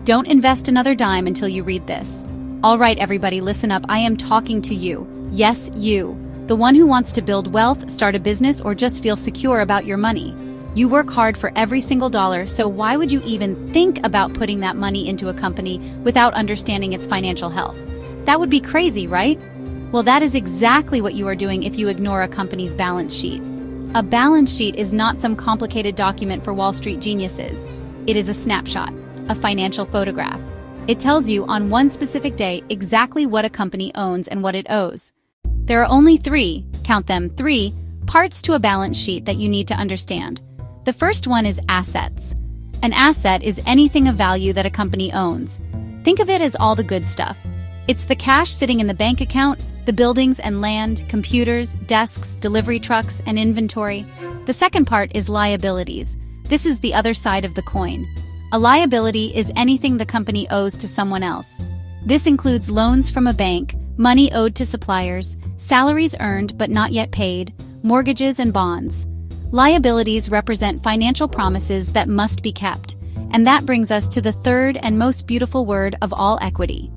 Don't invest another dime until you read this. All right, everybody, listen up. I am talking to you. Yes, you. The one who wants to build wealth, start a business, or just feel secure about your money. You work hard for every single dollar, so why would you even think about putting that money into a company without understanding its financial health? That would be crazy, right? Well, that is exactly what you are doing if you ignore a company's balance sheet. A balance sheet is not some complicated document for Wall Street geniuses. It is a snapshot, a financial photograph. It tells you on one specific day exactly what a company owns and what it owes. There are only three, count them, three, parts to a balance sheet that you need to understand. The first one is assets. An asset is anything of value that a company owns. Think of it as all the good stuff. It's the cash sitting in the bank account, the buildings and land, computers, desks, delivery trucks, and inventory. The second part is liabilities. This is the other side of the coin. A liability is anything the company owes to someone else. This includes loans from a bank, money owed to suppliers, salaries earned but not yet paid, mortgages and bonds. Liabilities represent financial promises that must be kept, and that brings us to the third and most beautiful word of all, equity.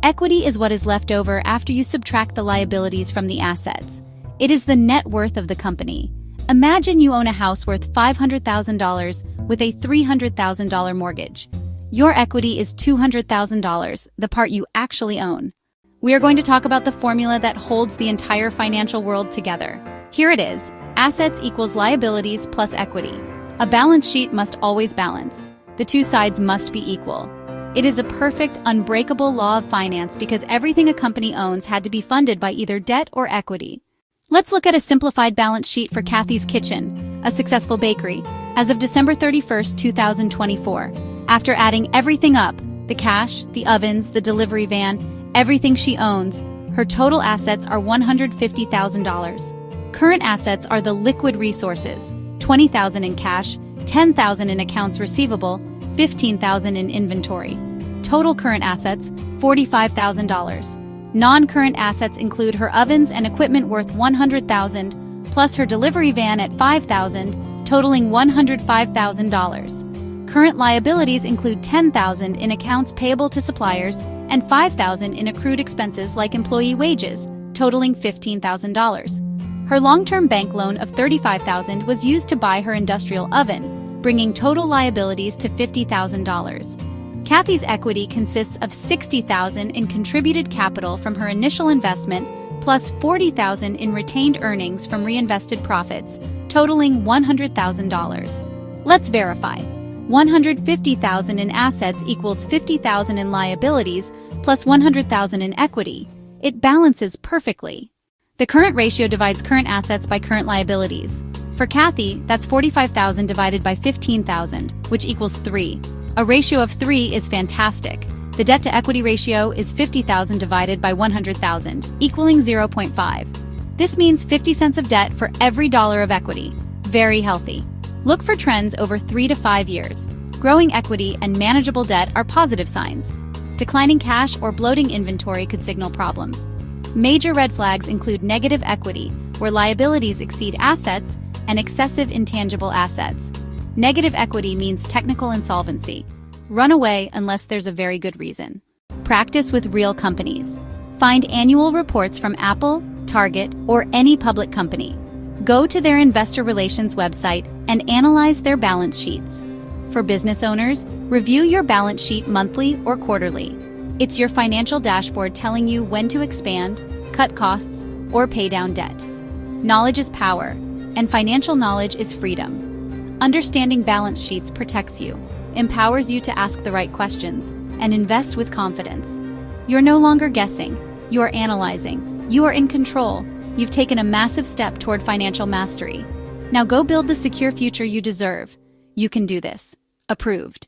Equity is what is left over after you subtract the liabilities from the assets. It is the net worth of the company. Imagine you own a house worth $500,000 with a $300,000 mortgage. Your equity is $200,000, the part you actually own. We are going to talk about the formula that holds the entire financial world together. Here it is. Assets equals liabilities plus equity. A balance sheet must always balance. The two sides must be equal. It is a perfect, unbreakable law of finance because everything a company owns had to be funded by either debt or equity. Let's look at a simplified balance sheet for Kathy's Kitchen, a successful bakery, as of December 31st, 2024. After adding everything up, the cash, the ovens, the delivery van, everything she owns, her total assets are $150,000. Current assets are the liquid resources, $20,000 in cash, $10,000 in accounts receivable, $15,000 in inventory. Total current assets, $45,000. Non-current assets include her ovens and equipment worth $100,000, plus her delivery van at $5,000, totaling $105,000. Current liabilities include $10,000 in accounts payable to suppliers and $5,000 in accrued expenses like employee wages, totaling $15,000. Her long-term bank loan of $35,000 was used to buy her industrial oven, bringing total liabilities to $50,000. Kathy's equity consists of $60,000 in contributed capital from her initial investment, plus $40,000 in retained earnings from reinvested profits, totaling $100,000. Let's verify. $150,000 in assets equals $50,000 in liabilities, plus $100,000 in equity. It balances perfectly. The current ratio divides current assets by current liabilities. For Kathy, that's $45,000 divided by $15,000, which equals 3. A ratio of 3 is fantastic. The debt-to-equity ratio is $50,000 divided by $100,000, equaling 0.5. This means 50 cents of debt for every dollar of equity. Very healthy. Look for trends over 3 to 5 years. Growing equity and manageable debt are positive signs. Declining cash or bloating inventory could signal problems. Major red flags include negative equity, where liabilities exceed assets, and excessive intangible assets. Negative equity means technical insolvency. Run away unless there's a very good reason. Practice with real companies. Find annual reports from Apple, Target, or any public company. Go to their investor relations website and analyze their balance sheets. For business owners, review your balance sheet monthly or quarterly. It's your financial dashboard telling you when to expand, cut costs, or pay down debt. Knowledge is power, and financial knowledge is freedom. Understanding balance sheets protects you, empowers you to ask the right questions, and invest with confidence. You're no longer guessing, you are analyzing, you are in control. You've taken a massive step toward financial mastery. Now go build the secure future you deserve. You can do this. Approved.